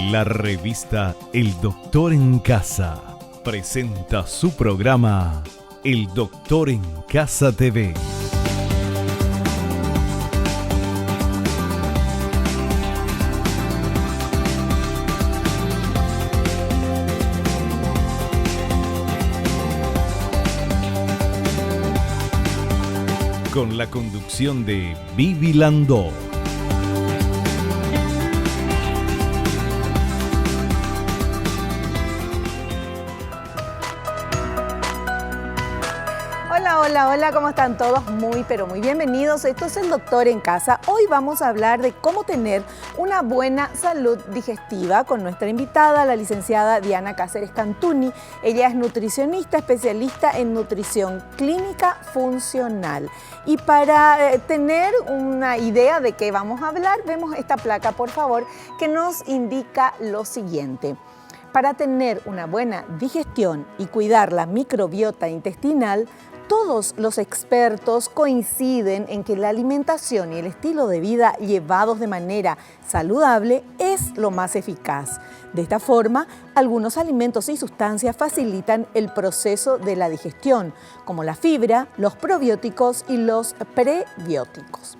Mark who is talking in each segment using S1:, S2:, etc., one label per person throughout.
S1: La revista El Doctor en Casa presenta su programa El Doctor en Casa TV. Con la conducción de Vivi Landó.
S2: Hola, ¿cómo están todos? Muy, pero muy bienvenidos. Esto es El Doctor en Casa. Hoy vamos a hablar de cómo tener una buena salud digestiva con nuestra invitada, la licenciada Diana Cáceres Cantuni. Ella es nutricionista, especialista en nutrición clínica funcional. Y para tener una idea de qué vamos a hablar, vemos esta placa, por favor, que nos indica lo siguiente. Para tener una buena digestión y cuidar la microbiota intestinal, todos los expertos coinciden en que la alimentación y el estilo de vida llevados de manera saludable es lo más eficaz. De esta forma, algunos alimentos y sustancias facilitan el proceso de la digestión, como la fibra, los probióticos y los prebióticos.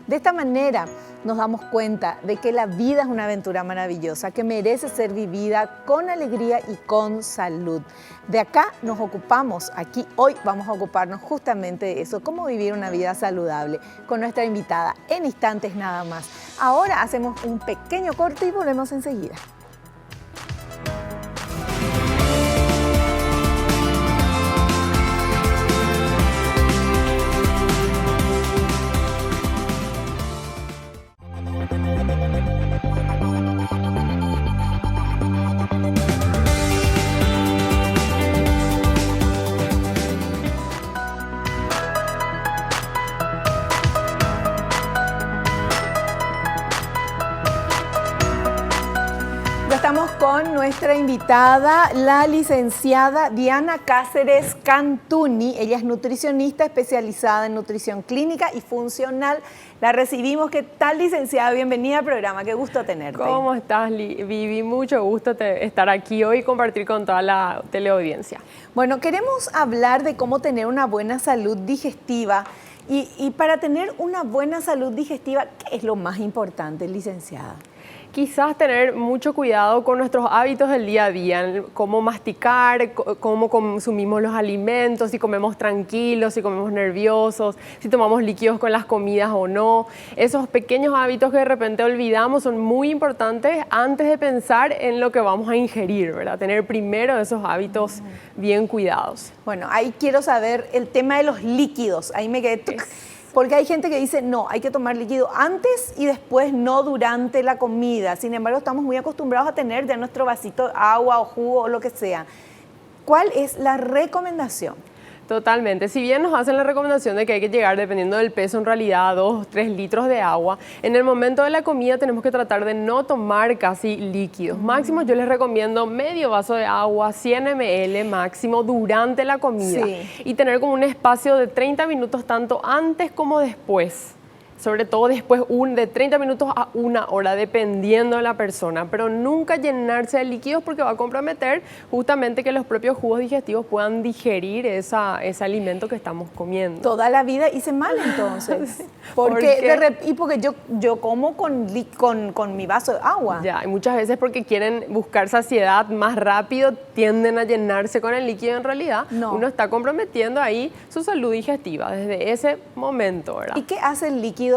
S2: De esta manera nos damos cuenta de que la vida es una aventura maravillosa que merece ser vivida con alegría y con salud. De acá nos ocupamos, hoy vamos a ocuparnos justamente de eso, cómo vivir una vida saludable con nuestra invitada en instantes nada más. Ahora hacemos un pequeño corte y volvemos enseguida. Estamos con nuestra invitada, la licenciada Diana Cáceres Cantuni. Ella es nutricionista especializada en nutrición clínica y funcional. La recibimos. ¿Qué tal, licenciada? Bienvenida al programa. Qué gusto tenerte.
S3: ¿Cómo estás, Vivi? Mucho gusto estar aquí hoy y compartir con toda la teleaudiencia.
S2: Bueno, queremos hablar de cómo tener una buena salud digestiva. Y para tener una buena salud digestiva, ¿qué es lo más importante, licenciada?
S3: Quizás tener mucho cuidado con nuestros hábitos del día a día, cómo masticar, cómo consumimos los alimentos, si comemos tranquilos, si comemos nerviosos, si tomamos líquidos con las comidas o no. Esos pequeños hábitos que de repente olvidamos son muy importantes antes de pensar en lo que vamos a ingerir, ¿verdad? Tener primero esos hábitos bien cuidados.
S2: Bueno, ahí quiero saber el tema de los líquidos. Ahí me quedé... Porque hay gente que dice, no, hay que tomar líquido antes y después, no durante la comida. Sin embargo, estamos muy acostumbrados a tener ya nuestro vasito de agua o jugo o lo que sea. ¿Cuál es la recomendación?
S3: Totalmente. Si bien nos hacen la recomendación de que hay que llegar, dependiendo del peso, en realidad a 2-3 litros de agua, en el momento de la comida tenemos que tratar de no tomar casi líquidos. Máximo yo les recomiendo medio vaso de agua, 100 ml máximo durante la comida. Sí. Y tener como un espacio de 30 minutos tanto antes como después. Sobre todo después de 30 minutos a 1 hora, dependiendo de la persona, pero nunca llenarse de líquidos porque va a comprometer justamente que los propios jugos digestivos puedan digerir ese alimento que estamos comiendo.
S2: Toda la vida hice mal entonces. Porque yo como con mi vaso de agua.
S3: Ya, y muchas veces porque quieren buscar saciedad más rápido, tienden a llenarse con el líquido. En realidad, uno está comprometiendo ahí su salud digestiva desde ese momento, ¿verdad?
S2: ¿Y qué hace el líquido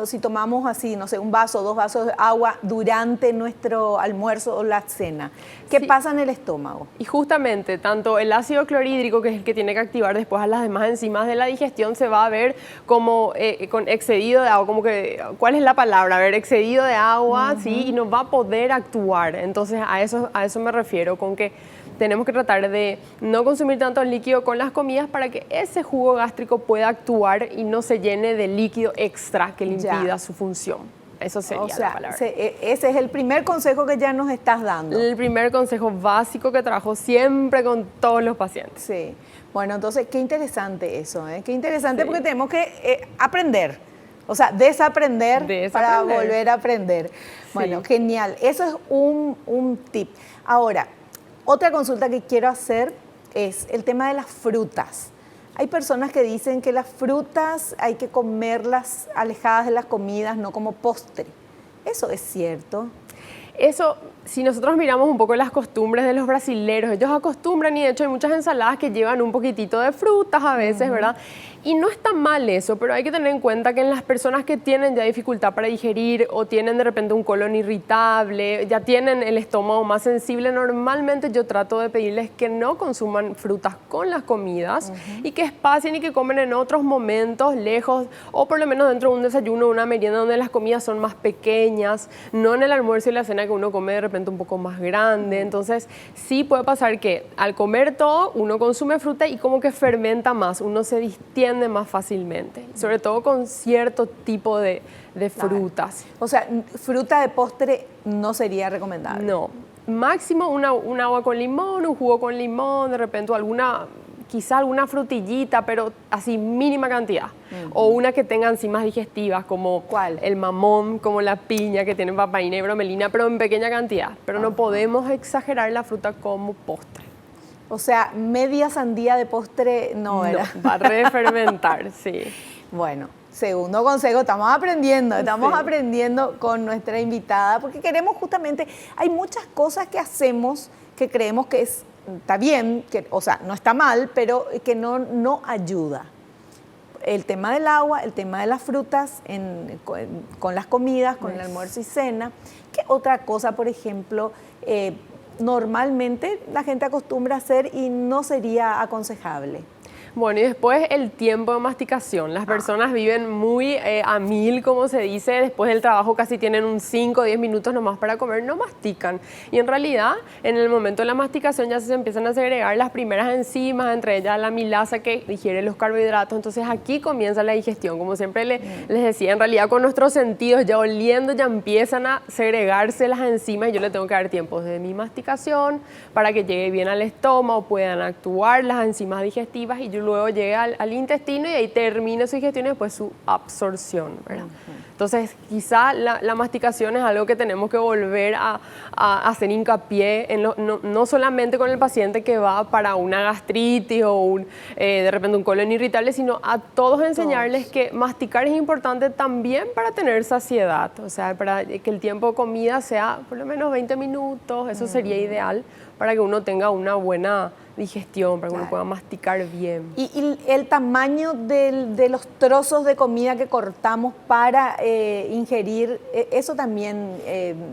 S2: si tomamos así, no sé, un vaso, 2 vasos de agua durante nuestro almuerzo o la cena? ¿Qué pasa en el estómago?
S3: Y justamente, tanto el ácido clorhídrico, que es el que tiene que activar después a las demás enzimas de la digestión, se va a ver como con excedido de agua, como que, ¿cuál es la palabra? A ver, excedido de agua, ¿sí? Y no va a poder actuar. Entonces, a eso me refiero, con que tenemos que tratar de no consumir tanto líquido con las comidas para que ese jugo gástrico pueda actuar y no se llene de líquido extra que le impida su función. Eso sería la palabra.
S2: Ese es el primer consejo que ya nos estás dando.
S3: El primer consejo básico que trabajo siempre con todos los pacientes.
S2: Sí. Bueno, entonces, qué interesante eso, ¿eh? Qué interesante, porque tenemos que aprender. O sea, desaprender para volver a aprender. Bueno,
S3: Sí.
S2: genial. Eso es un tip. Ahora, otra consulta que quiero hacer es el tema de las frutas. Hay personas que dicen que las frutas hay que comerlas alejadas de las comidas, no como postre. ¿Eso es cierto?
S3: Eso, si nosotros miramos un poco las costumbres de los brasileros, ellos acostumbran y de hecho hay muchas ensaladas que llevan un poquitito de frutas a veces, ¿verdad? Y no está mal eso, pero hay que tener en cuenta que en las personas que tienen ya dificultad para digerir o tienen de repente un colon irritable, ya tienen el estómago más sensible, normalmente yo trato de pedirles que no consuman frutas con las comidas y que espacien y que comen en otros momentos lejos o por lo menos dentro de un desayuno o una merienda donde las comidas son más pequeñas, no en el almuerzo y la cena que uno come de repente un poco más grande. Entonces sí puede pasar que al comer todo uno consume fruta y como que fermenta más, uno se distiende más fácilmente, sobre todo con cierto tipo de frutas.
S2: O sea, fruta de postre no sería recomendable.
S3: No, máximo un agua con limón, un jugo con limón, de repente quizá alguna frutillita, pero así mínima cantidad. O una que tenga enzimas digestivas, como
S2: ¿cuál?
S3: El mamón, como la piña, que tiene papaína y bromelina, pero en pequeña cantidad. Pero no podemos exagerar la fruta como postre.
S2: O sea, media sandía de postre no era.
S3: No, va a refermentar, sí.
S2: Bueno, segundo consejo, estamos aprendiendo con nuestra invitada, porque queremos justamente, hay muchas cosas que hacemos que creemos que está bien, o sea, no está mal, pero que no ayuda. El tema del agua, el tema de las frutas con las comidas, con el almuerzo y cena. ¿Qué otra cosa, por ejemplo, normalmente la gente acostumbra a hacer y no sería aconsejable?
S3: Bueno, y después el tiempo de masticación. Las personas viven muy a mil, como se dice, después del trabajo casi tienen un 5 o 10 minutos nomás para comer, no mastican. Y en realidad, en el momento de la masticación ya se empiezan a segregar las primeras enzimas, entre ellas la amilasa que digiere los carbohidratos. Entonces aquí comienza la digestión. Como siempre les decía, en realidad con nuestros sentidos, ya oliendo, ya empiezan a segregarse las enzimas y yo le tengo que dar tiempo desde mi masticación para que llegue bien al estómago, puedan actuar las enzimas digestivas y yo luego llegue al intestino y ahí termina su digestión y después su absorción, ¿verdad? Entonces, quizá la masticación es algo que tenemos que volver a hacer hincapié, no solamente con el paciente que va para una gastritis o de repente un colon irritable, sino a todos enseñarles que masticar es importante también para tener saciedad, o sea, para que el tiempo de comida sea por lo menos 20 minutos, eso sería ideal para que uno tenga una buena digestión, para que uno pueda masticar bien.
S2: Y el tamaño de los trozos de comida que cortamos para ingerir, eso también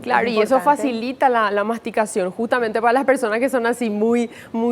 S3: claro, y eso facilita la masticación, justamente para las personas que son así muy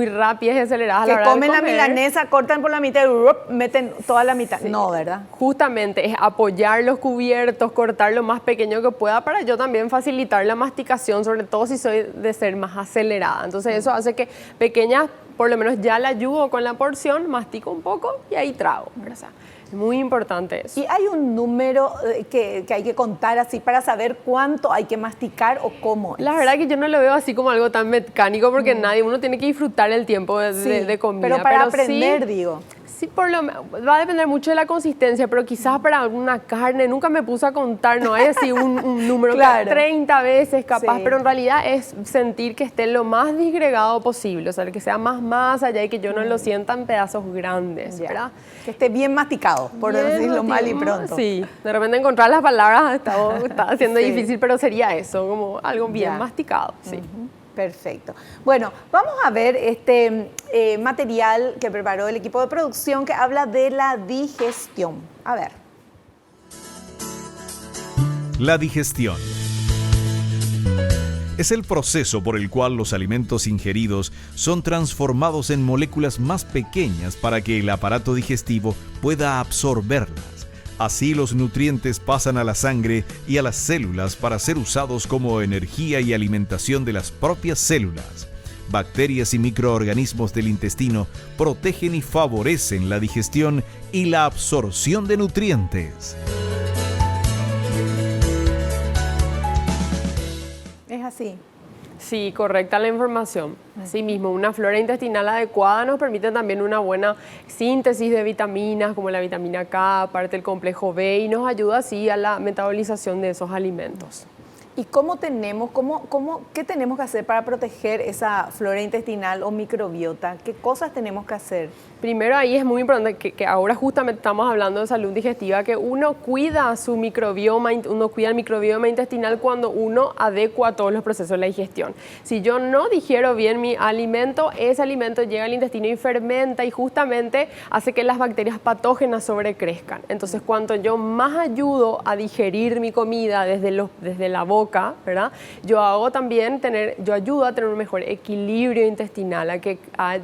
S3: rápidas y aceleradas.
S2: Que comen la milanesa, cortan por la mitad y meten toda la mitad. Sí. No, ¿verdad?
S3: Justamente, es apoyar los cubiertos, cortar lo más pequeño que pueda para yo también facilitar la masticación, sobre todo si soy de ser más acelerada. Entonces eso hace que pequeñas, por lo menos ya la ayudo con la porción, mastico un poco y ahí trago. O sea, es muy importante eso.
S2: ¿Y hay un número que hay que contar así para saber cuánto hay que masticar o cómo es?
S3: La verdad que yo no lo veo así como algo tan mecánico porque uno tiene que disfrutar el tiempo de comida.
S2: Pero para aprender, sí, digo.
S3: Sí, va a depender mucho de la consistencia, pero quizás para una carne, nunca me puse a contar, no hay así un número, claro, 30 veces capaz, pero en realidad es sentir que esté lo más disgregado posible, o sea, que sea más masa allá y que yo no lo sienta en pedazos grandes, ¿verdad?
S2: Que esté bien masticado, por decirlo mal y pronto.
S3: Sí, de repente encontrar las palabras está siendo difícil, pero sería eso, como algo bien masticado, sí.
S2: Perfecto. Bueno, vamos a ver este material que preparó el equipo de producción que habla de la digestión. A ver.
S1: La digestión es el proceso por el cual los alimentos ingeridos son transformados en moléculas más pequeñas para que el aparato digestivo pueda absorberlas. Así los nutrientes pasan a la sangre y a las células para ser usados como energía y alimentación de las propias células. Bacterias y microorganismos del intestino protegen y favorecen la digestión y la absorción de nutrientes.
S2: Es así.
S3: Sí, correcta la información. Asimismo, una flora intestinal adecuada nos permite también una buena síntesis de vitaminas como la vitamina K, parte del complejo B y nos ayuda así a la metabolización de esos alimentos.
S2: ¿Y qué tenemos que hacer para proteger esa flora intestinal o microbiota? ¿Qué cosas tenemos que hacer?
S3: Primero ahí es muy importante que ahora justamente estamos hablando de salud digestiva, que uno cuida su microbioma, uno cuida el microbioma intestinal cuando uno adecua todos los procesos de la digestión. Si yo no digiero bien mi alimento, ese alimento llega al intestino y fermenta y justamente hace que las bacterias patógenas sobrecrezcan. Entonces, cuanto yo más ayudo a digerir mi comida desde la boca, ¿verdad? Yo ayudo a tener un mejor equilibrio intestinal, a que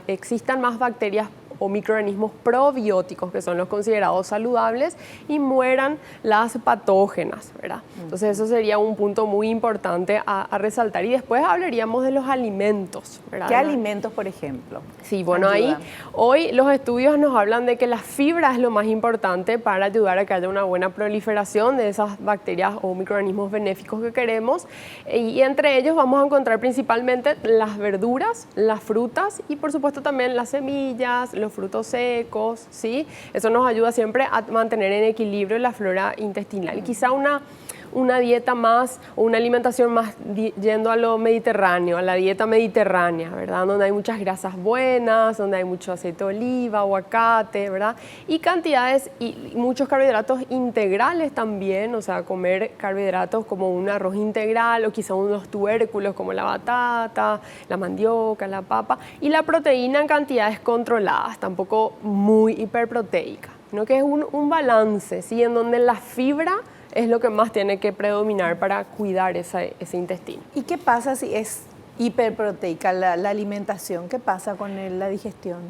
S3: existan más bacterias o microorganismos probióticos, que son los considerados saludables, y mueran las patógenas, ¿verdad? Entonces eso sería un punto muy importante a resaltar. Y después hablaríamos de los alimentos, ¿verdad?
S2: ¿Qué alimentos, por ejemplo?
S3: Sí, bueno, ahí hoy los estudios nos hablan de que la fibra es lo más importante para ayudar a que haya una buena proliferación de esas bacterias o microorganismos benéficos que queremos. Y entre ellos vamos a encontrar principalmente las verduras, las frutas y por supuesto también las semillas, los frutos secos, ¿sí? Eso nos ayuda siempre a mantener en equilibrio la flora intestinal. Y quizá una dieta más o una alimentación más yendo a lo mediterráneo, a la dieta mediterránea, ¿verdad? Donde hay muchas grasas buenas, donde hay mucho aceite de oliva, aguacate, ¿verdad? Y cantidades y muchos carbohidratos integrales también, o sea, comer carbohidratos como un arroz integral o quizá unos tubérculos como la batata, la mandioca, la papa, y la proteína en cantidades controladas, tampoco muy hiperproteica, sino que es un balance, ¿sí? En donde la fibra es lo que más tiene que predominar para cuidar ese intestino.
S2: ¿Y qué pasa si es hiperproteica la alimentación? ¿Qué pasa con la digestión?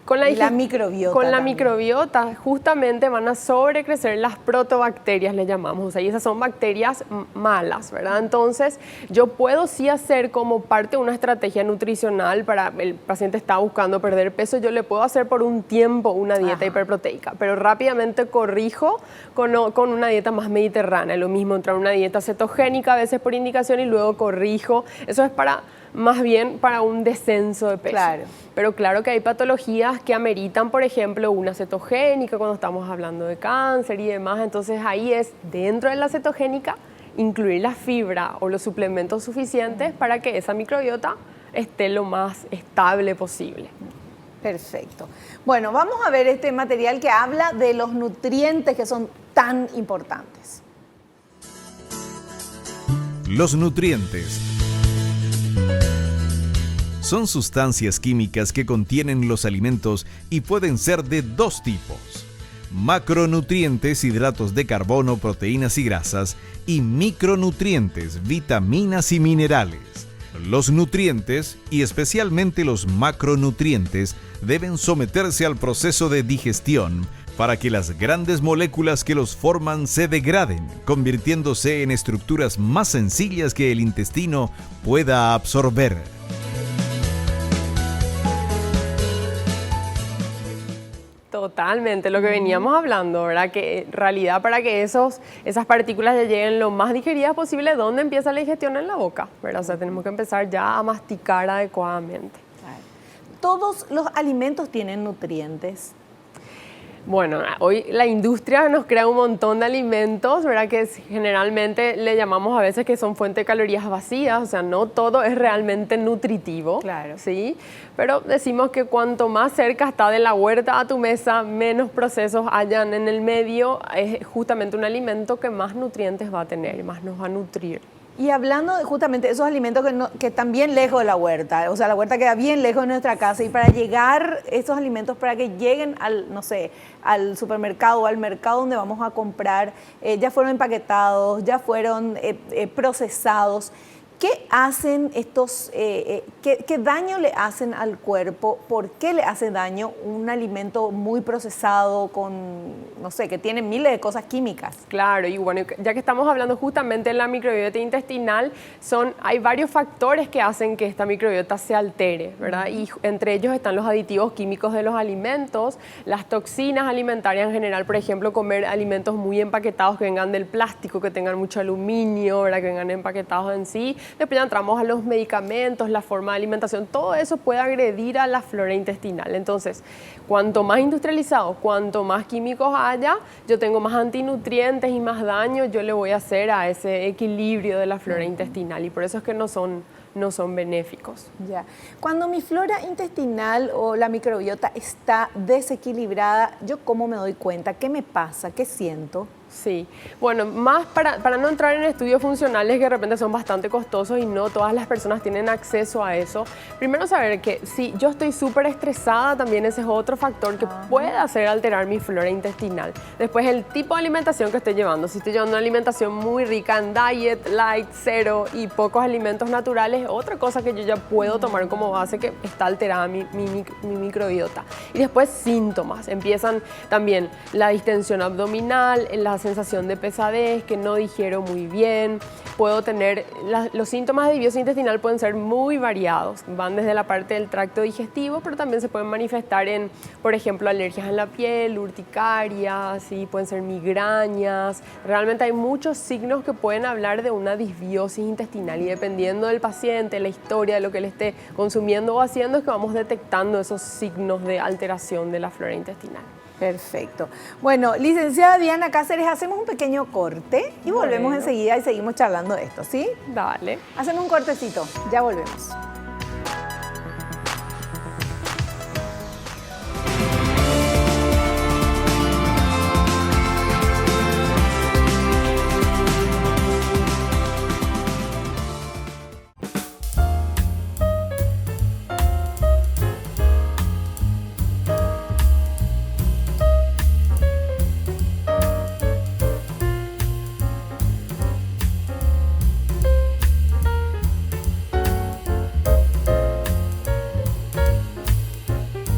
S3: Con la
S2: microbiota.
S3: Con la
S2: también.
S3: microbiota justamente van a sobrecrecer las protobacterias, le llamamos, o sea, y esas son bacterias malas, ¿verdad? Entonces, yo puedo sí hacer como parte de una estrategia nutricional para el paciente está buscando perder peso, yo le puedo hacer por un tiempo una dieta hiperproteica, pero rápidamente corrijo con una dieta más mediterránea. Lo mismo, entrar en una dieta cetogénica a veces por indicación y luego corrijo. Eso es más bien para un descenso de peso.
S2: Claro.
S3: Pero claro que hay patologías que ameritan, por ejemplo, una cetogénica cuando estamos hablando de cáncer y demás. Entonces ahí es, dentro de la cetogénica, incluir la fibra o los suplementos suficientes para que esa microbiota esté lo más estable posible.
S2: Perfecto. Bueno, vamos a ver este material que habla de los nutrientes que son tan importantes.
S1: Los nutrientes son sustancias químicas que contienen los alimentos y pueden ser de dos tipos: macronutrientes, hidratos de carbono, proteínas y grasas, y micronutrientes, vitaminas y minerales. Los nutrientes, y especialmente los macronutrientes, deben someterse al proceso de digestión para que las grandes moléculas que los forman se degraden, convirtiéndose en estructuras más sencillas que el intestino pueda absorber.
S3: Totalmente, lo que veníamos hablando, ¿verdad? Que en realidad para que esas partículas ya lleguen lo más digeridas posible, ¿dónde empieza la digestión? En la boca, ¿verdad? O sea, tenemos que empezar ya a masticar adecuadamente.
S2: ¿Todos los alimentos tienen nutrientes?
S3: Bueno, hoy la industria nos crea un montón de alimentos, ¿verdad? Que generalmente le llamamos a veces que son fuente de calorías vacías, o sea, no todo es realmente nutritivo,
S2: Claro.
S3: ¿sí? Pero decimos que cuanto más cerca está de la huerta a tu mesa, menos procesos hayan en el medio, es justamente un alimento que más nutrientes va a tener, más nos va a nutrir.
S2: Y hablando justamente de esos alimentos que están bien lejos de la huerta, o sea, la huerta queda bien lejos de nuestra casa, y para llegar estos alimentos, para que lleguen al supermercado o al mercado donde vamos a comprar, ya fueron empaquetados, ya fueron procesados. ¿Qué hacen qué daño le hacen al cuerpo? ¿Por qué le hace daño un alimento muy procesado que tiene miles de cosas químicas?
S3: Claro, y bueno, ya que estamos hablando justamente de la microbiota intestinal, hay varios factores que hacen que esta microbiota se altere, ¿verdad? Y entre ellos están los aditivos químicos de los alimentos, las toxinas alimentarias en general, por ejemplo, comer alimentos muy empaquetados que vengan del plástico, que tengan mucho aluminio, ¿verdad? Que vengan empaquetados en sí. Después ya entramos a los medicamentos, la forma de alimentación, todo eso puede agredir a la flora intestinal. Entonces, cuanto más industrializado, cuanto más químicos haya, yo tengo más antinutrientes y más daño yo le voy a hacer a ese equilibrio de la flora intestinal, y por eso es que no son benéficos.
S2: Ya. Cuando mi flora intestinal o la microbiota está desequilibrada, ¿yo cómo me doy cuenta? ¿Qué me pasa? ¿Qué siento?
S3: Sí, bueno, más para no entrar en estudios funcionales que de repente son bastante costosos y no todas las personas tienen acceso a eso. Primero saber que si yo estoy súper estresada, también ese es otro factor que puede hacer alterar mi flora intestinal. Después el tipo de alimentación que estoy llevando. Si estoy llevando una alimentación muy rica en diet, light, cero y pocos alimentos naturales, otra cosa que yo ya puedo tomar como base que está alterada mi microbiota. Y después síntomas. Empiezan también la distensión abdominal, la sensación de pesadez, que no digiero muy bien. Puedo tener, los síntomas de disbiosis intestinal pueden ser muy variados. Van desde la parte del tracto digestivo, pero también se pueden manifestar en, por ejemplo, alergias en la piel, urticaria, ¿sí? Pueden ser migrañas. Realmente hay muchos signos que pueden hablar de una disbiosis intestinal, y dependiendo del paciente, la historia de lo que él esté consumiendo o haciendo, es que vamos detectando esos signos de alteración de la flora intestinal.
S2: Perfecto. Bueno, licenciada Diana Cáceres, hacemos un pequeño corte y volvemos enseguida y seguimos charlando de esto, ¿sí?
S3: Dale.
S2: Hacemos un cortecito, ya volvemos.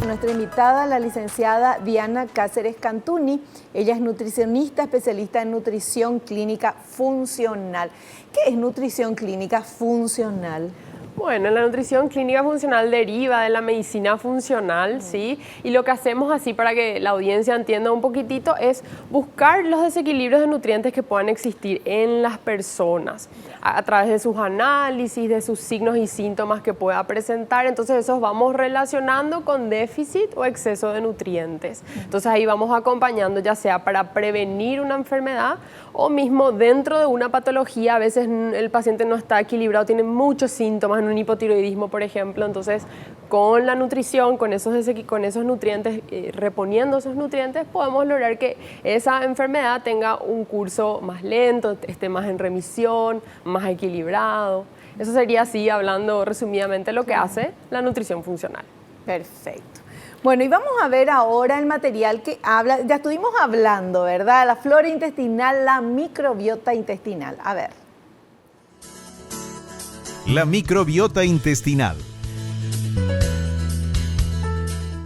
S2: Nuestra invitada, la licenciada Diana Cáceres Cantuni. Ella es nutricionista, especialista en nutrición clínica funcional. ¿Qué es nutrición clínica funcional?
S3: Bueno, la nutrición clínica funcional deriva de la medicina funcional, ¿sí? Y lo que hacemos así para que la audiencia entienda un poquitito es buscar los desequilibrios de nutrientes que puedan existir en las personas a través de sus análisis, de sus signos y síntomas que pueda presentar. Entonces esos vamos relacionando con déficit o exceso de nutrientes. Entonces ahí vamos acompañando, ya sea para prevenir una enfermedad o mismo dentro de una patología. A veces el paciente no está equilibrado, tiene muchos síntomas en un hipotiroidismo, por ejemplo. Entonces con la nutrición, con esos nutrientes, reponiendo esos nutrientes, podemos lograr que esa enfermedad tenga un curso más lento, esté más en remisión, más equilibrado. Eso sería así, hablando resumidamente, lo que hace la nutrición funcional.
S2: Perfecto. Bueno, y vamos a ver ahora el material que habla, ya estuvimos hablando, ¿verdad? La flora intestinal, la microbiota intestinal. A ver.
S1: La microbiota intestinal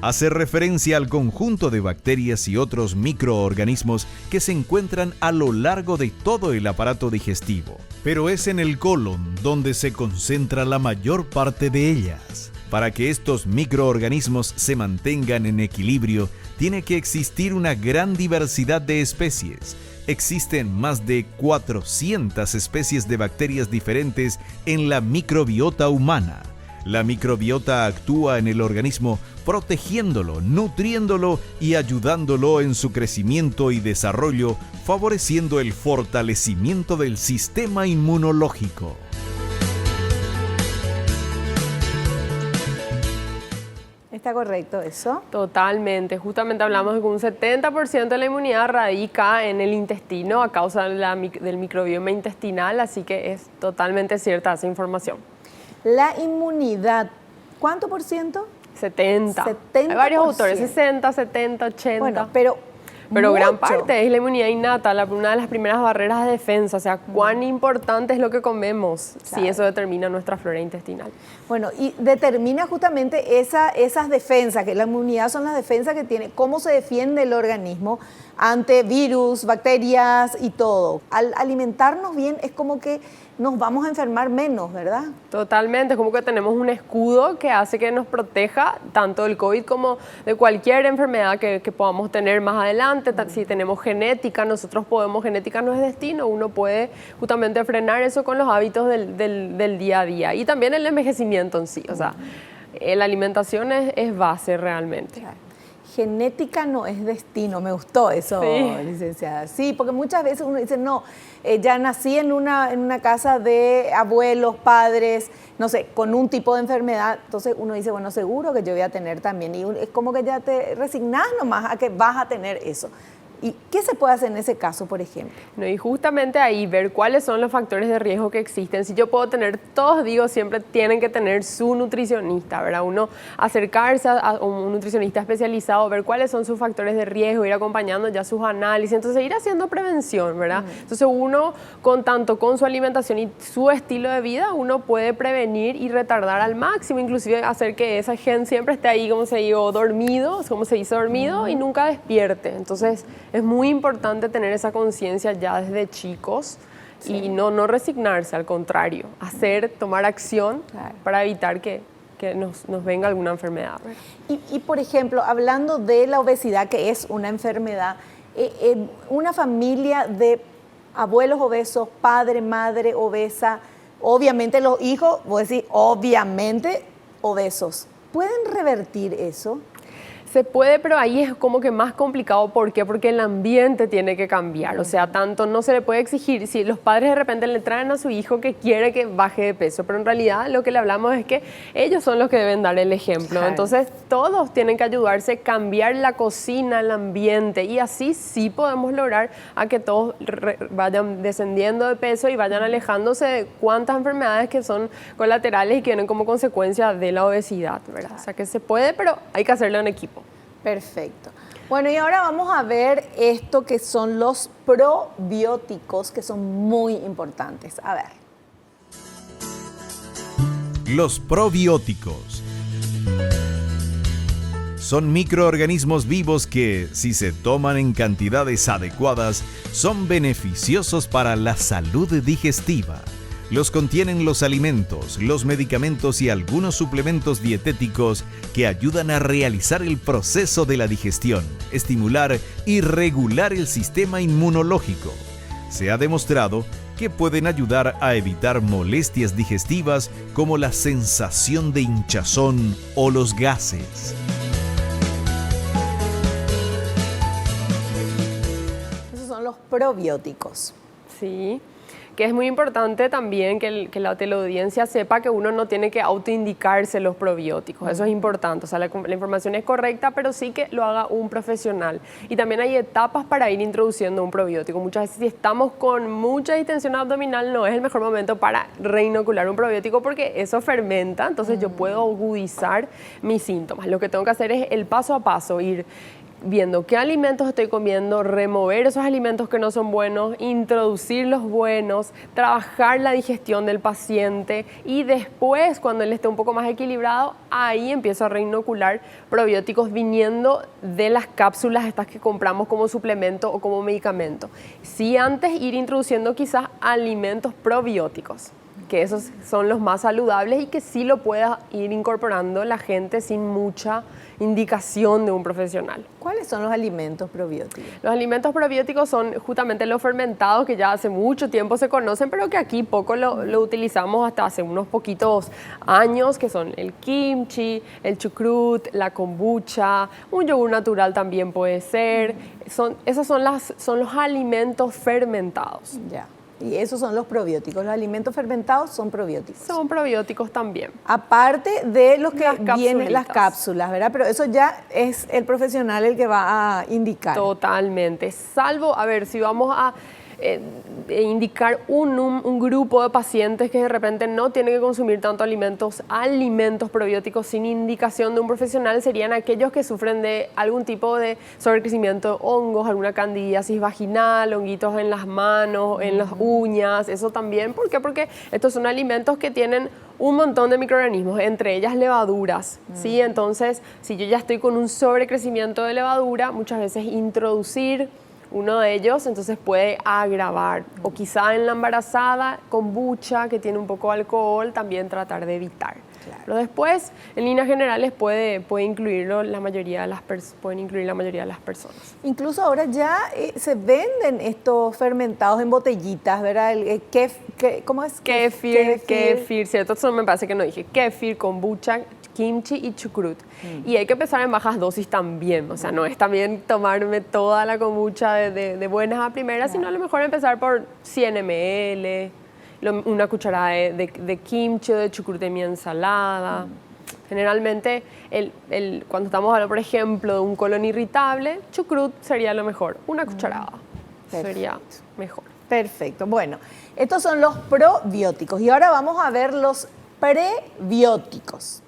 S1: hace referencia al conjunto de bacterias y otros microorganismos que se encuentran a lo largo de todo el aparato digestivo, pero es en el colon donde se concentra la mayor parte de ellas. Para que estos microorganismos se mantengan en equilibrio, tiene que existir una gran diversidad de especies. Existen más de 400 especies de bacterias diferentes en la microbiota humana. La microbiota actúa en el organismo protegiéndolo, nutriéndolo y ayudándolo en su crecimiento y desarrollo, favoreciendo el fortalecimiento del sistema inmunológico.
S2: ¿Está correcto eso?
S3: Totalmente. Justamente hablamos de que un 70% de la inmunidad radica en el intestino a causa del microbioma intestinal, así que es totalmente cierta esa información.
S2: La inmunidad, ¿cuánto por ciento?
S3: 70.
S2: 70%.
S3: Hay varios autores, 60, 70, 80.
S2: Bueno, pero
S3: gran parte es la inmunidad innata, una de las primeras barreras de defensa. O sea, cuán importante es lo que comemos,
S2: claro,
S3: si eso determina nuestra flora intestinal.
S2: Bueno, y determina justamente esas defensas, que la inmunidad son las defensas que tiene, cómo se defiende el organismo ante virus, bacterias y todo. Al alimentarnos bien es como que nos vamos a enfermar menos, ¿verdad?
S3: Totalmente, es como que tenemos un escudo que hace que nos proteja tanto del COVID como de cualquier enfermedad que podamos tener más adelante. Si tenemos genética, genética no es destino, uno puede justamente frenar eso con los hábitos del día a día. Y también el envejecimiento en sí, o sea, la alimentación es base realmente.
S2: Claro. Genética no es destino, me gustó eso,
S3: Sí.
S2: licenciada. Sí, porque muchas veces uno dice, no, ya nací en una casa de abuelos, padres, no sé, con un tipo de enfermedad, entonces uno dice, bueno, seguro que yo voy a tener también, y es como que ya te resignás nomás a que vas a tener eso. ¿Y qué se puede hacer en ese caso, por ejemplo?
S3: No, y justamente ahí ver cuáles son los factores de riesgo que existen. Si yo puedo tener, todos digo, siempre tienen que tener su nutricionista, ¿verdad? Uno acercarse a un nutricionista especializado, ver cuáles son sus factores de riesgo, ir acompañando ya sus análisis, entonces ir haciendo prevención, ¿verdad? Entonces uno, tanto con su alimentación y su estilo de vida, uno puede prevenir y retardar al máximo, inclusive hacer que esa gente siempre esté ahí, como se dice, dormido y nunca despierte. Entonces es muy importante tener esa conciencia ya desde chicos y no resignarse, al contrario, tomar acción para evitar que nos venga alguna enfermedad.
S2: Y, por ejemplo, hablando de la obesidad, que es una enfermedad, una familia de abuelos obesos, padre, madre obesa, obviamente los hijos, voy a decir, obviamente obesos, ¿pueden revertir eso?
S3: Se puede, pero ahí es como que más complicado. ¿Por qué? Porque el ambiente tiene que cambiar. O sea, tanto no se le puede exigir. Si los padres de repente le traen a su hijo que quiere que baje de peso, pero en realidad lo que le hablamos es que ellos son los que deben dar el ejemplo.
S2: Claro.
S3: Entonces, todos tienen que ayudarse, cambiar la cocina, el ambiente, y así sí podemos lograr a que todos vayan descendiendo de peso y vayan alejándose de cuántas enfermedades que son colaterales y que vienen como consecuencia de la obesidad, ¿verdad? O sea, que se puede, pero hay que hacerlo en equipo.
S2: Perfecto. Bueno, y ahora vamos a ver esto que son los probióticos, que son muy importantes. A ver.
S1: Los probióticos son microorganismos vivos que, si se toman en cantidades adecuadas, son beneficiosos para la salud digestiva. Los contienen los alimentos, los medicamentos y algunos suplementos dietéticos que ayudan a realizar el proceso de la digestión, estimular y regular el sistema inmunológico. Se ha demostrado que pueden ayudar a evitar molestias digestivas como la sensación de hinchazón o los gases.
S2: Esos son los probióticos.
S3: Sí, que es muy importante también que la teleaudiencia sepa que uno no tiene que autoindicarse los probióticos. Eso es importante. O sea, la información es correcta, pero sí que lo haga un profesional. Y también hay etapas para ir introduciendo un probiótico. Muchas veces, si estamos con mucha distensión abdominal, no es el mejor momento para reinocular un probiótico porque eso fermenta. Entonces yo puedo agudizar mis síntomas. Lo que tengo que hacer es el paso a paso, ir viendo qué alimentos estoy comiendo, remover esos alimentos que no son buenos, introducir los buenos, trabajar la digestión del paciente y después, cuando él esté un poco más equilibrado, ahí empiezo a reinocular probióticos viniendo de las cápsulas estas que compramos como suplemento o como medicamento. Sí, antes ir introduciendo quizás alimentos probióticos, que esos son los más saludables y que sí lo pueda ir incorporando la gente sin mucha indicación de un profesional.
S2: ¿Cuáles son los alimentos probióticos?
S3: Los alimentos probióticos son justamente los fermentados que ya hace mucho tiempo se conocen, pero que aquí poco lo utilizamos hasta hace unos poquitos años, que son el kimchi, el chucrut, la kombucha, un yogur natural también puede ser. Esos son los alimentos fermentados.
S2: Ya. Y esos son los probióticos. Los alimentos fermentados son probióticos.
S3: Son probióticos también.
S2: Aparte de los que
S3: Las
S2: vienen, las
S3: capsulitas.
S2: cápsulas, ¿verdad? Pero eso ya es el profesional el que va a indicar.
S3: Totalmente. Salvo, a ver, si vamos a indicar un grupo de pacientes que de repente no tienen que consumir tanto alimentos probióticos sin indicación de un profesional, serían aquellos que sufren de algún tipo de sobrecrecimiento de hongos, alguna candidiasis vaginal, honguitos en las manos, en las uñas, eso también. ¿Por qué? Porque estos son alimentos que tienen un montón de microorganismos, entre ellas levaduras, ¿sí? Entonces, si yo ya estoy con un sobrecrecimiento de levadura, muchas veces introducir uno de ellos, entonces puede agravar. O quizá en la embarazada, kombucha, que tiene un poco de alcohol, también tratar de evitar.
S2: Claro.
S3: Pero después, en líneas generales, puede incluirlo pueden incluir la mayoría de las personas.
S2: Incluso ahora ya se venden estos fermentados en botellitas, ¿verdad? ¿Cómo es?
S3: Kefir, cierto, eso me parece que no dije. Kefir, kombucha, kimchi y chucrut. Y hay que empezar en bajas dosis también. O sea, no es también tomarme toda la kombucha de buenas a primeras, sino a lo mejor empezar por 100 ml, una cucharada de kimchi o de chucrut en mi ensalada. Generalmente, cuando estamos hablando, por ejemplo, de un colon irritable, chucrut sería lo mejor. Una cucharada sería mejor.
S2: Perfecto. Bueno, estos son los probióticos. Y ahora vamos a ver los prebióticos.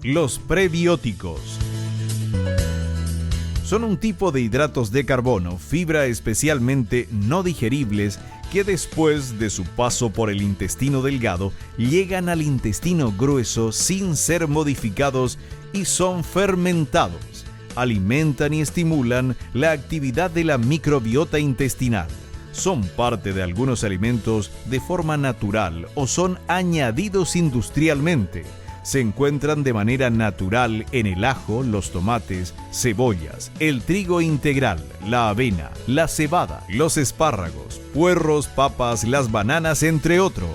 S1: Los prebióticos son un tipo de hidratos de carbono, fibra especialmente no digeribles, que después de su paso por el intestino delgado llegan al intestino grueso sin ser modificados y son fermentados. Alimentan y estimulan la actividad de la microbiota intestinal. Son parte de algunos alimentos de forma natural o son añadidos industrialmente. Se encuentran de manera natural en el ajo, los tomates, cebollas, el trigo integral, la avena, la cebada, los espárragos, puerros, papas, las bananas, entre otros.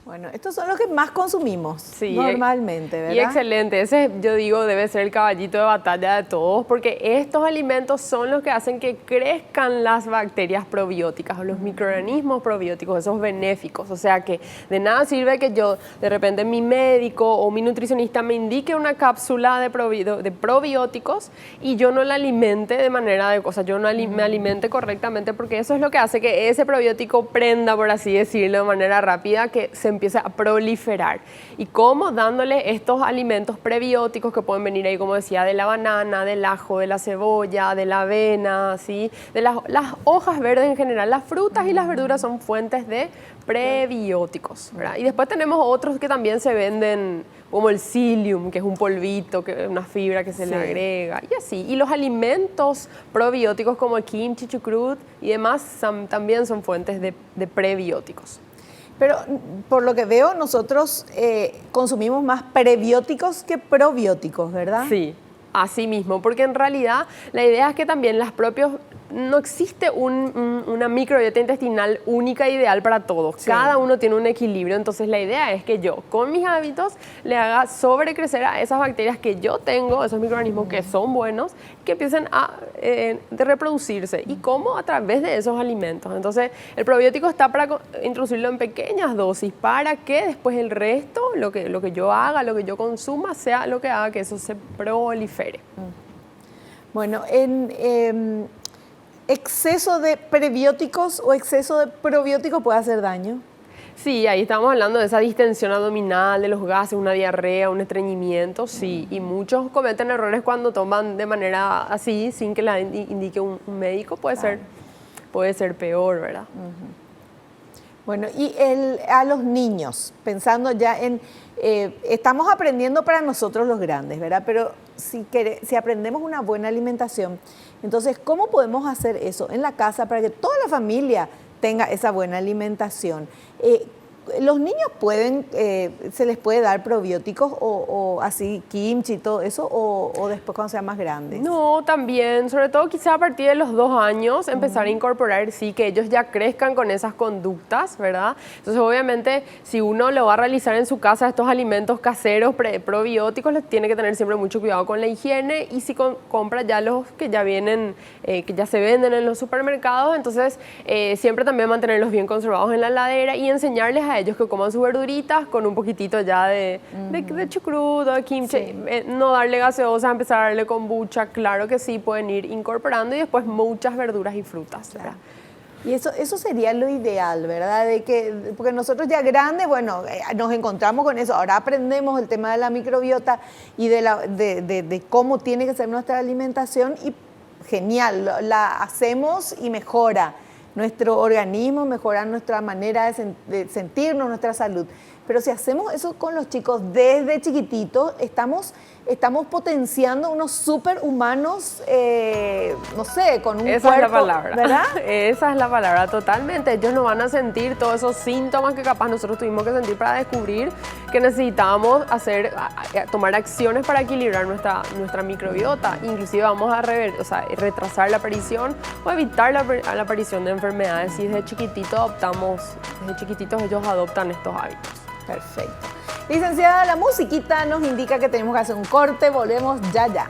S2: Bueno, estos son los que más consumimos normalmente, ¿verdad?
S3: Y excelente, ese yo digo debe ser el caballito de batalla de todos, porque estos alimentos son los que hacen que crezcan las bacterias probióticas o los microorganismos probióticos, esos benéficos. O sea que de nada sirve que yo de repente mi médico o mi nutricionista me indique una cápsula de probióticos y yo no la alimente de manera adecuada, yo no me alimente correctamente, porque eso es lo que hace que ese probiótico prenda, por así decirlo, de manera rápida, que se empiece a proliferar. ¿Y cómo? Dándole estos alimentos prebióticos que pueden venir ahí, como decía, de la banana, del ajo, de la cebolla, de la avena, ¿sí? De las hojas verdes en general. Las frutas y las verduras son fuentes de prebióticos, ¿verdad? Y después tenemos otros que también se venden, como el psyllium, que es un polvito, que es una fibra que se le agrega, y así. Y los alimentos probióticos como el kimchi, chucrut y demás también son fuentes de prebióticos.
S2: Pero por lo que veo, nosotros consumimos más prebióticos que probióticos, ¿verdad?
S3: Sí, así mismo, porque en realidad la idea es que también no existe una microbiota intestinal única e ideal para todos. Sí. Cada uno tiene un equilibrio, entonces la idea es que yo, con mis hábitos, le haga sobrecrecer a esas bacterias que yo tengo, esos microorganismos que son buenos, que empiecen a reproducirse. ¿Y cómo? A través de esos alimentos. Entonces, el probiótico está para introducirlo en pequeñas dosis para que después el resto, lo que yo haga, lo que yo consuma, sea lo que haga que eso se prolifere.
S2: Bueno, ¿exceso de prebióticos o exceso de probióticos puede hacer daño?
S3: Sí, ahí estamos hablando de esa distensión abdominal, de los gases, una diarrea, un estreñimiento, sí. Y muchos cometen errores cuando toman de manera así, sin que la indique un médico, puede ser peor, ¿verdad?
S2: Bueno, y a los niños, pensando ya en, estamos aprendiendo para nosotros los grandes, ¿verdad? Pero si aprendemos una buena alimentación, entonces, ¿cómo podemos hacer eso en la casa para que toda la familia tenga esa buena alimentación? ¿Los niños se les puede dar probióticos o así kimchi y todo eso o después cuando sean más grandes?
S3: No, también, sobre todo quizá a partir de los 2 años empezar a incorporar, sí, que ellos ya crezcan con esas conductas, ¿verdad? Entonces obviamente si uno lo va a realizar en su casa, estos alimentos caseros probióticos, les tiene que tener siempre mucho cuidado con la higiene, y si compra ya los que ya vienen, que ya se venden en los supermercados, entonces siempre también mantenerlos bien conservados en la heladera y enseñarles a ellos que coman sus verduritas con un poquitito ya de chucrut o de kimchi, sí. No darle gaseosa, empezar a darle kombucha, claro que sí, pueden ir incorporando, y después muchas verduras y frutas, ¿verdad?
S2: Y eso sería lo ideal, ¿verdad? Porque nosotros ya grandes, bueno, nos encontramos con eso, ahora aprendemos el tema de la microbiota y de cómo tiene que ser nuestra alimentación, y genial, la hacemos y mejora nuestro organismo, mejora nuestra manera de sentirnos, nuestra salud. pero si hacemos eso con los chicos desde chiquititos, estamos potenciando unos superhumanos, no sé, con un
S3: Esa
S2: cuerpo,
S3: es la palabra,
S2: ¿verdad?
S3: Esa es la palabra, totalmente. Ellos no van a sentir todos esos síntomas que capaz nosotros tuvimos que sentir para descubrir que necesitábamos tomar acciones para equilibrar nuestra microbiota. Inclusive vamos a retrasar la aparición o evitar la aparición de enfermedades si desde chiquititos ellos adoptan estos hábitos.
S2: Perfecto. Licenciada, la musiquita nos indica que tenemos que hacer un corte, volvemos ya.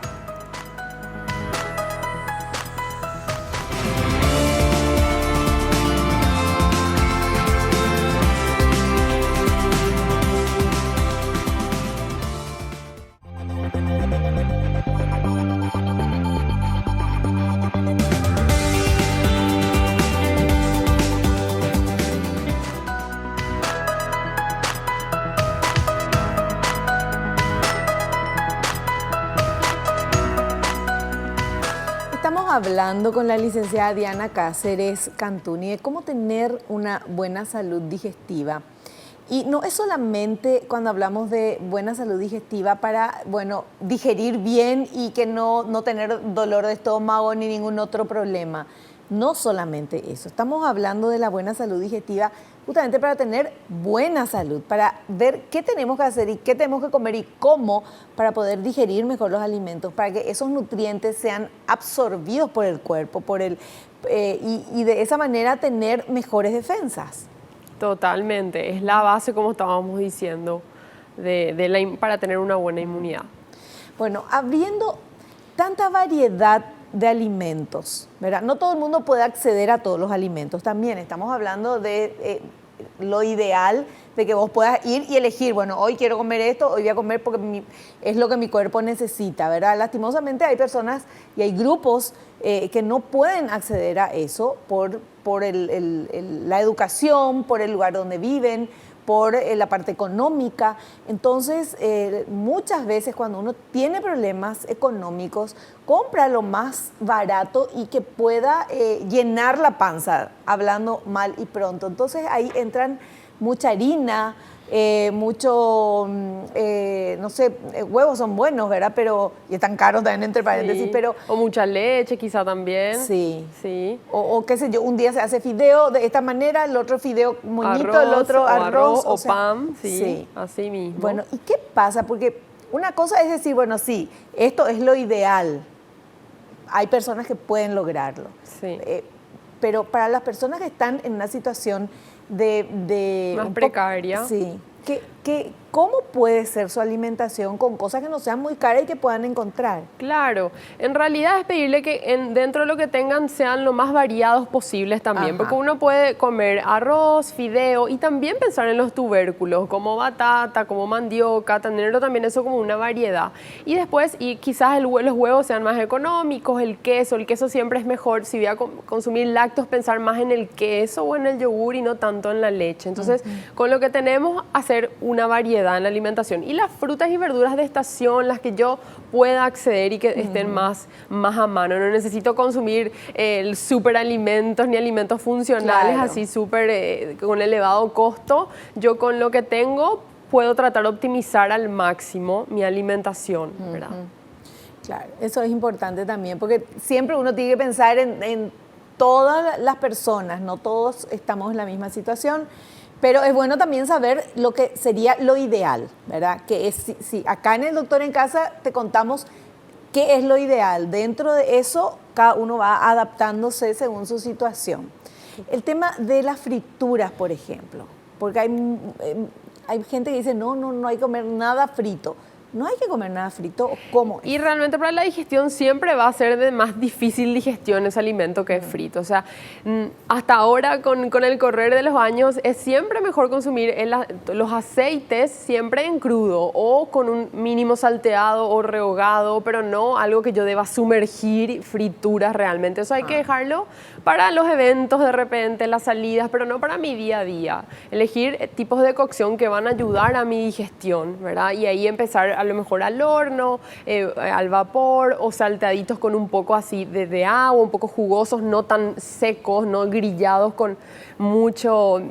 S2: Estamos hablando con la licenciada Diana Cáceres Cantuni de cómo tener una buena salud digestiva. Y no es solamente cuando hablamos de buena salud digestiva para, digerir bien y que no tener dolor de estómago ni ningún otro problema. No solamente eso, estamos hablando de la buena salud digestiva justamente para tener buena salud, para ver qué tenemos que hacer y qué tenemos que comer y cómo para poder digerir mejor los alimentos, para que esos nutrientes sean absorbidos por el cuerpo y de esa manera tener mejores defensas.
S3: Totalmente, es la base, como estábamos diciendo, para tener una buena inmunidad.
S2: Bueno, habiendo tanta variedad de alimentos, ¿verdad? No todo el mundo puede acceder a todos los alimentos también. Estamos hablando de lo ideal de que vos puedas ir y elegir, hoy quiero comer esto, hoy voy a comer porque es lo que mi cuerpo necesita, ¿verdad? Lastimosamente hay personas y hay grupos que no pueden acceder a eso por la educación, por el lugar donde viven, por la parte económica. Entonces, muchas veces cuando uno tiene problemas económicos, compra lo más barato y que pueda llenar la panza, hablando mal y pronto. Entonces, ahí entran mucha harina, huevos son buenos, ¿verdad? Pero, y están caros también, entre paréntesis,
S3: Sí.
S2: pero...
S3: O mucha leche, quizá también.
S2: Sí.
S3: Sí.
S2: O qué sé yo, un día se hace fideo de esta manera, el otro fideo moñito, el otro arroz.
S3: O pan, sí, así mismo.
S2: Bueno, ¿y qué pasa? Porque una cosa es decir, sí, esto es lo ideal. Hay personas que pueden lograrlo.
S3: Sí.
S2: Pero para las personas que están en una situación de
S3: más precaria.
S2: Sí. ¿Cómo puede ser su alimentación con cosas que no sean muy caras y que puedan encontrar?
S3: Claro, en realidad es pedirle que dentro de lo que tengan sean lo más variados posibles también,
S2: Ajá.
S3: porque uno puede comer arroz, fideo y también pensar en los tubérculos, como batata, como mandioca, tenerlo también eso como una variedad. Y después, y quizás los huevos sean más económicos, el queso siempre es mejor, si voy a consumir lácteos, pensar más en el queso o en el yogur y no tanto en la leche. Entonces, con lo que tenemos, hacer una variedad en la alimentación. Y las frutas y verduras de estación, las que yo pueda acceder y que estén más a mano. No necesito consumir superalimentos ni alimentos funcionales,
S2: Claro.
S3: así súper con elevado costo. Yo con lo que tengo puedo tratar de optimizar al máximo mi alimentación, ¿verdad?
S2: Claro, eso es importante también, porque siempre uno tiene que pensar en todas las personas, no todos estamos en la misma situación. Pero es bueno también saber lo que sería lo ideal, ¿verdad? Que es, si acá en el Doctor en Casa te contamos qué es lo ideal. Dentro de eso, cada uno va adaptándose según su situación. El tema de las frituras, por ejemplo, porque hay gente que dice, no hay que comer nada frito. No hay que comer nada frito, ¿cómo es?
S3: Y realmente para la digestión siempre va a ser de más difícil digestión ese alimento que es frito. O sea, hasta ahora con el correr de los años es siempre mejor consumir los aceites siempre en crudo o con un mínimo salteado o rehogado, pero no algo que yo deba sumergir frituras realmente. Eso hay que dejarlo para los eventos de repente, las salidas, pero no para mi día a día. Elegir tipos de cocción que van a ayudar a mi digestión, ¿verdad? Y ahí empezar a lo mejor al horno, al vapor o salteaditos con un poco así de agua, un poco jugosos, no tan secos, no grillados con mucho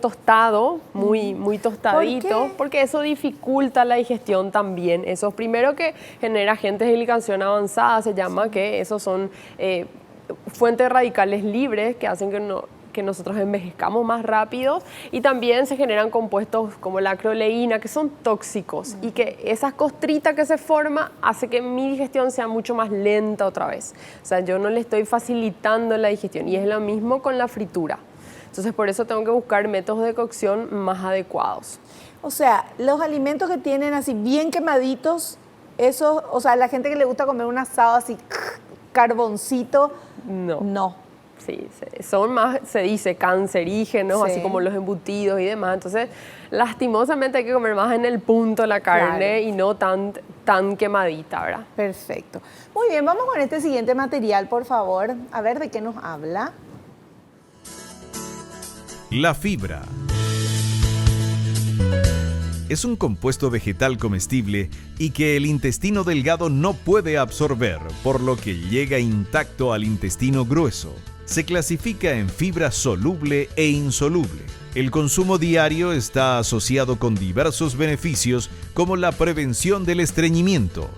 S3: tostado, muy tostadito, porque eso dificulta la digestión también. Eso es primero que genera agentes de glicación avanzada, se llama, que esos son fuentes radicales libres que hacen que nosotros envejezcamos más rápido, y también se generan compuestos como la acroleína que son tóxicos y que esa costrita que se forma hace que mi digestión sea mucho más lenta otra vez. O sea, yo no le estoy facilitando la digestión, y es lo mismo con la fritura. Entonces, por eso tengo que buscar métodos de cocción más adecuados.
S2: O sea, los alimentos que tienen así bien quemaditos, esos, o sea, la gente que le gusta comer un asado así, carboncito, no.
S3: Sí, son más, se dice, cancerígenos,
S2: Sí.
S3: así como los embutidos y demás. Entonces, lastimosamente hay que comer más en el punto la carne,
S2: Claro.
S3: y no tan quemadita, ¿verdad?
S2: Perfecto. Muy bien, vamos con este siguiente material, por favor. A ver de qué nos habla.
S1: La fibra. Es un compuesto vegetal comestible y que el intestino delgado no puede absorber, por lo que llega intacto al intestino grueso. Se clasifica en fibra soluble e insoluble. El consumo diario está asociado con diversos beneficios como la prevención del estreñimiento,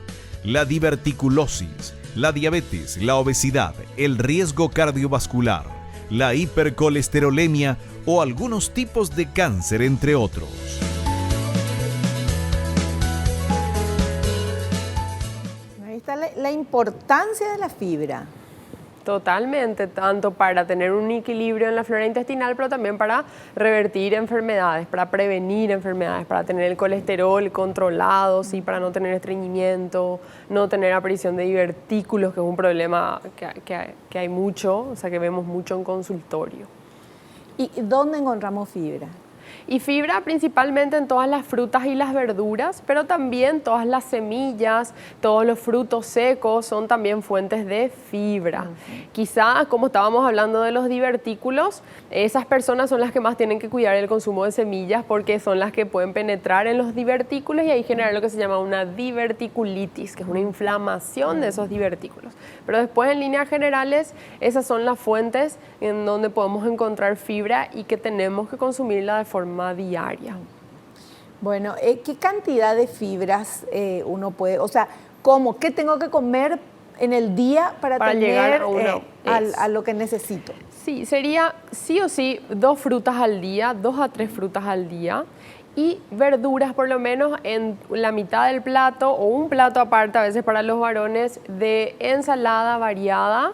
S1: la diverticulosis, la diabetes, la obesidad, el riesgo cardiovascular, la hipercolesterolemia o algunos tipos de cáncer, entre otros.
S2: Ahí está la importancia de la fibra.
S3: Totalmente, tanto para tener un equilibrio en la flora intestinal, pero también para revertir enfermedades, para prevenir enfermedades, para tener el colesterol controlado, ¿sí? Para no tener estreñimiento, no tener aparición de divertículos, que es un problema que hay mucho, o sea, que vemos mucho en consultorio.
S2: ¿Y dónde encontramos fibra?
S3: Y fibra principalmente en todas las frutas y las verduras, pero también todas las semillas, todos los frutos secos son también fuentes de fibra. Quizás, como estábamos hablando de los divertículos, esas personas son las que más tienen que cuidar el consumo de semillas, porque son las que pueden penetrar en los divertículos y ahí generar lo que se llama una diverticulitis, que es una inflamación de esos divertículos. Pero después, en líneas generales, esas son las fuentes en donde podemos encontrar fibra y que tenemos que consumirla de forma diaria.
S2: Bueno, ¿qué cantidad de fibras uno puede, o sea, cómo, qué tengo que comer en el día para
S3: llegar
S2: tener
S3: a
S2: a lo que necesito?
S3: Sí, sería sí o sí 2 frutas al día, 2 a 3 frutas al día, y verduras por lo menos en la mitad del plato o un plato aparte, a veces para los varones, de ensalada variada.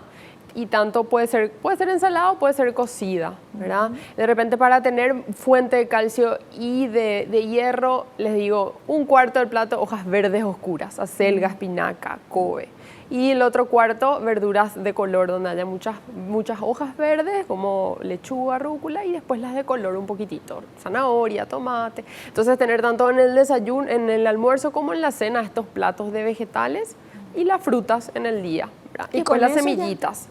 S3: Y tanto puede ser ensalada o puede ser cocida, ¿verdad? De repente, para tener fuente de calcio y de hierro, les digo, 1/4 del plato hojas verdes oscuras, acelga, espinaca, cobe. Y el otro cuarto, verduras de color, donde haya muchas hojas verdes, como lechuga, rúcula, y después las de color un poquitito, zanahoria, tomate. Entonces, tener tanto en el desayuno, en el almuerzo, como en la cena, estos platos de vegetales y las frutas en el día, ¿verdad? Y con las semillitas.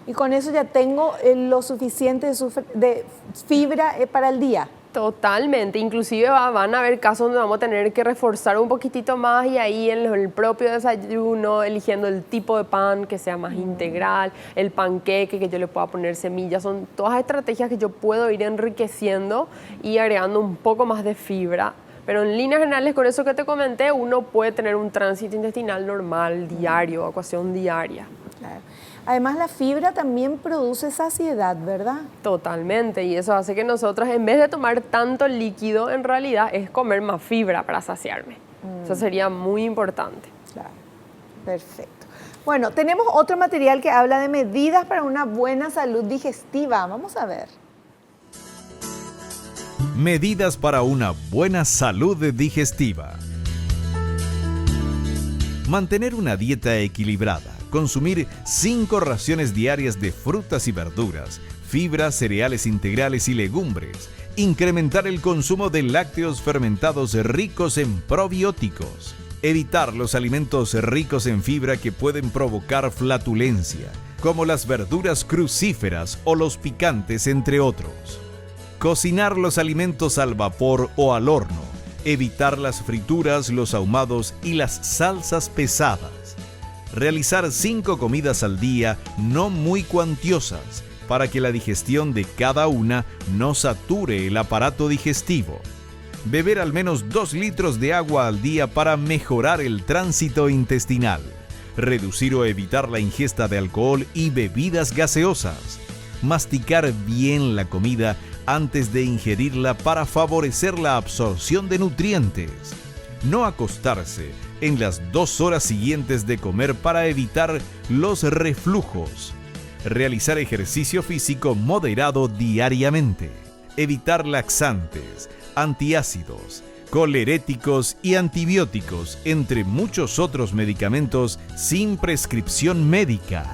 S2: Y con eso ya tengo lo suficiente de fibra para el día.
S3: Totalmente, inclusive van a haber casos donde vamos a tener que reforzar un poquitito más, y ahí en el propio desayuno, eligiendo el tipo de pan que sea más integral, el panqueque que yo le pueda poner semillas, son todas estrategias que yo puedo ir enriqueciendo y agregando un poco más de fibra. Pero en líneas generales, con eso que te comenté, uno puede tener un tránsito intestinal normal, diario, ecuación diaria.
S2: Claro. Además, la fibra también produce saciedad, ¿verdad?
S3: Totalmente, y eso hace que nosotros, en vez de tomar tanto líquido, en realidad es comer más fibra para saciarme. Eso sería muy importante.
S2: Claro, perfecto. Bueno, tenemos otro material que habla de medidas para una buena salud digestiva. Vamos a ver.
S1: Medidas para una buena salud digestiva. Mantener una dieta equilibrada. Consumir 5 raciones diarias de frutas y verduras, fibras, cereales integrales y legumbres. Incrementar el consumo de lácteos fermentados ricos en probióticos. Evitar los alimentos ricos en fibra que pueden provocar flatulencia. como las verduras crucíferas o los picantes, entre otros. Cocinar los alimentos al vapor o al horno. Evitar las frituras, los ahumados y las salsas pesadas. Realizar 5 comidas al día, no muy cuantiosas, para que la digestión de cada una no sature el aparato digestivo. Beber al menos 2 litros de agua al día para mejorar el tránsito intestinal. Reducir o evitar la ingesta de alcohol y bebidas gaseosas. Masticar bien la comida antes de ingerirla para favorecer la absorción de nutrientes. No acostarse en las 2 horas siguientes de comer para evitar los reflujos. Realizar ejercicio físico moderado diariamente. Evitar laxantes, antiácidos, coleréticos y antibióticos, entre muchos otros medicamentos sin prescripción médica.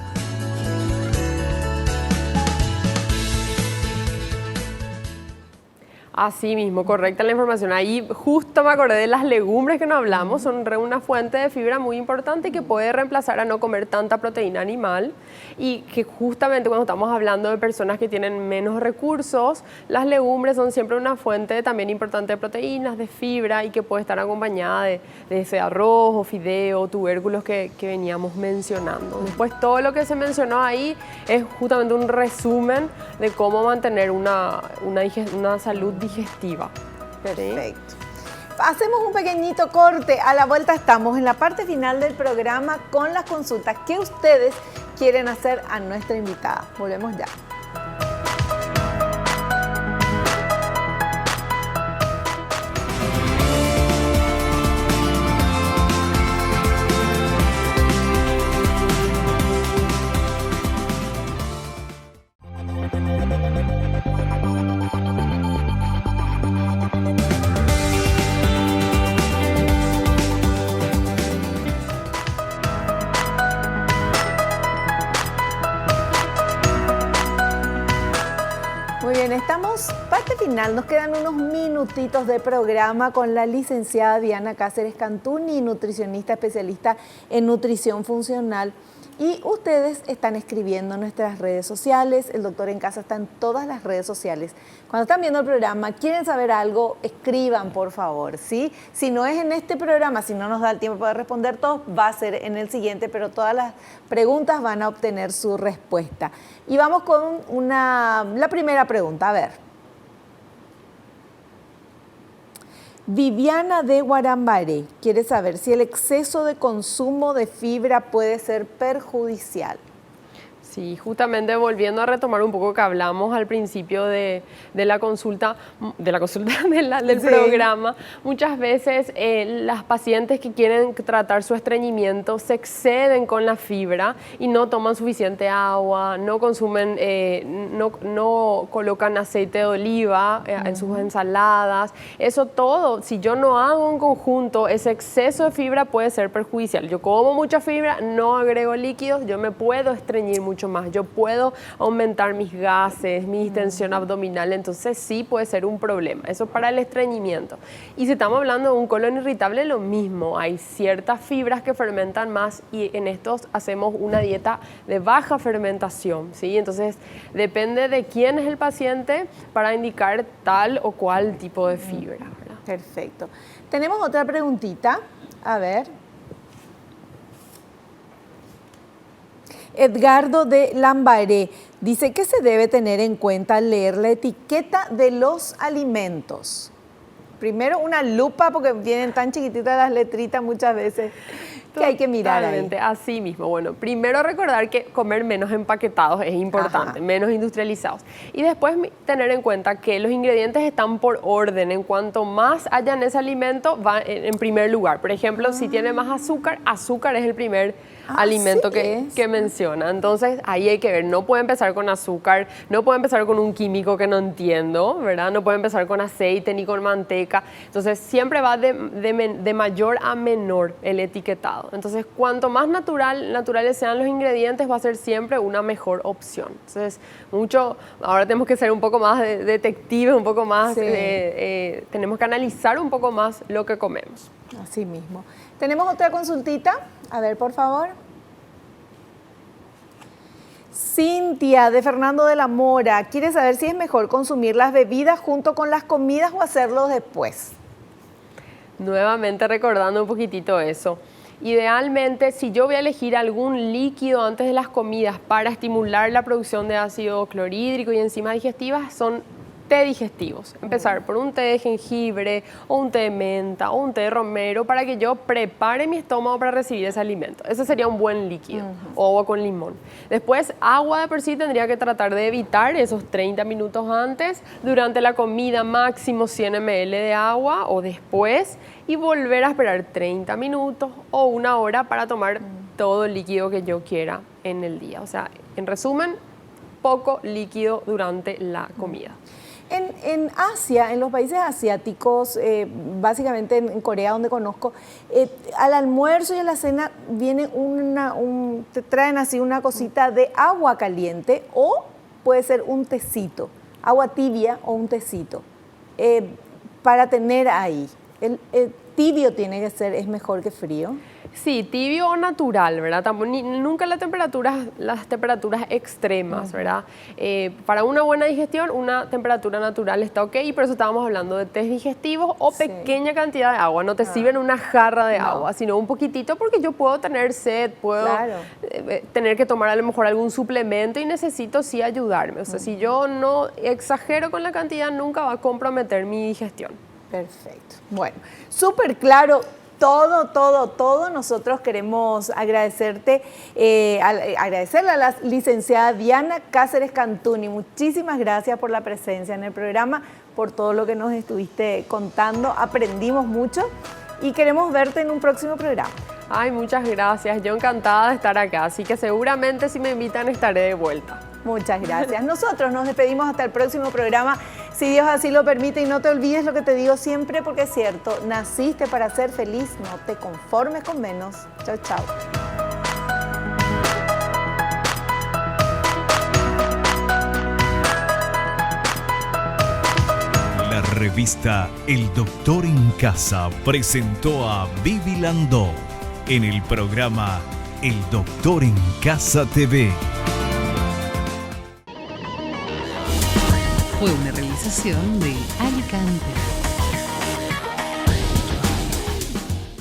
S3: Así mismo, correcta la información. Ahí justo me acordé de las legumbres que no hablamos, son una fuente de fibra muy importante que puede reemplazar a no comer tanta proteína animal y que justamente cuando estamos hablando de personas que tienen menos recursos, las legumbres son siempre una fuente también importante de proteínas, de fibra y que puede estar acompañada de ese arroz o fideo, tubérculos que veníamos mencionando. Después todo lo que se mencionó ahí es justamente un resumen de cómo mantener una salud digestiva.
S2: Perfecto. Hacemos un pequeñito corte. A la vuelta estamos en la parte final del programa con las consultas que ustedes quieren hacer a nuestra invitada. Volvemos ya. Estamos parte final, nos quedan unos minutitos de programa con la licenciada Diana Cáceres Cantuni, nutricionista especialista en nutrición funcional. Y ustedes están escribiendo en nuestras redes sociales, el Doctor en Casa está en todas las redes sociales. Cuando están viendo el programa, quieren saber algo, escriban por favor, ¿sí? Si no es en este programa, si no nos da el tiempo para responder todos, va a ser en el siguiente, pero todas las preguntas van a obtener su respuesta. Y vamos con la primera pregunta, a ver. Viviana de Guarambaré quiere saber si el exceso de consumo de fibra puede ser perjudicial.
S3: Sí, justamente volviendo a retomar un poco que hablamos al principio del programa, muchas veces las pacientes que quieren tratar su estreñimiento se exceden con la fibra y no toman suficiente agua, no consumen, no colocan aceite de oliva en sus ensaladas. Eso todo, si yo no hago en conjunto, ese exceso de fibra puede ser perjudicial. Yo como mucha fibra, no agrego líquidos, yo me puedo estreñir mucho más, yo puedo aumentar mis gases, mi distensión abdominal, entonces sí puede ser un problema. Eso para el estreñimiento. Y si estamos hablando de un colon irritable, lo mismo, hay ciertas fibras que fermentan más y en estos hacemos una dieta de baja fermentación, ¿sí? Entonces depende de quién es el paciente para indicar tal o cual tipo de fibra, ¿verdad?
S2: Perfecto. Tenemos otra preguntita, a ver. Edgardo de Lambaré dice que se debe tener en cuenta al leer la etiqueta de los alimentos. Primero una lupa porque vienen tan chiquititas las letritas muchas veces que hay que mirar ahí.
S3: Así mismo. Bueno, primero recordar que comer menos empaquetados es importante,
S2: Ajá.
S3: menos industrializados. Y después tener en cuenta que los ingredientes están por orden. En cuanto más haya en ese alimento, va en primer lugar. Por ejemplo, si tiene más azúcar, azúcar es el primer alimento que menciona. Entonces, ahí hay que ver. No puede empezar con azúcar, no puede empezar con un químico que no entiendo, ¿verdad? No puede empezar con aceite ni con manteca. Entonces, siempre va de mayor a menor el etiquetado. Entonces, cuanto más naturales sean los ingredientes, va a ser siempre una mejor opción. Entonces, ahora tenemos que ser un poco más detectives, un poco más, tenemos que analizar un poco más lo que comemos.
S2: Así mismo. ¿Tenemos otra consultita? A ver, por favor. Cintia de Fernando de la Mora quiere saber si es mejor consumir las bebidas junto con las comidas o hacerlo después.
S3: Nuevamente recordando un poquitito eso. Idealmente, si yo voy a elegir algún líquido antes de las comidas para estimular la producción de ácido clorhídrico y enzimas digestivas, son té digestivos. Empezar por un té de jengibre o un té de menta o un té de romero para que yo prepare mi estómago para recibir ese alimento. Ese sería un buen líquido, o agua con limón. Después, agua de por sí tendría que tratar de evitar esos 30 minutos antes, durante la comida máximo 100 ml de agua o después, y volver a esperar 30 minutos o una hora para tomar todo el líquido que yo quiera en el día. O sea, en resumen, poco líquido durante la comida.
S2: En Asia, en los países asiáticos, básicamente en Corea, donde conozco, al almuerzo y a la cena viene te traen así una cosita de agua caliente o puede ser un tecito, agua tibia o un tecito, para tener ahí. El tibio tiene que ser, es mejor que frío.
S3: Sí, tibio o natural, ¿verdad? Nunca las temperaturas extremas, ¿verdad? Para una buena digestión, una temperatura natural está ok, y por eso estábamos hablando de test digestivos o pequeña cantidad de agua. No te sirven una jarra de agua, sino un poquitito, porque yo puedo tener sed, puedo tener que tomar a lo mejor algún suplemento y necesito sí ayudarme. O sea, si yo no exagero con la cantidad, nunca va a comprometer mi digestión.
S2: Perfecto. Bueno, súper claro. Todo. Nosotros queremos agradecerte, agradecerle a la licenciada Diana Cáceres Cantuni. Muchísimas gracias por la presencia en el programa, por todo lo que nos estuviste contando. Aprendimos mucho y queremos verte en un próximo programa.
S3: Ay, muchas gracias. Yo encantada de estar acá, así que seguramente si me invitan estaré de vuelta.
S2: Muchas gracias. Nosotros nos despedimos hasta el próximo programa, si Dios así lo permite, y no te olvides lo que te digo siempre, porque es cierto, naciste para ser feliz, no te conformes con menos. Chao, chao.
S1: La revista El Doctor en Casa presentó a Vivi Landó en el programa El Doctor en Casa TV.
S4: Fue una realización de Alicante.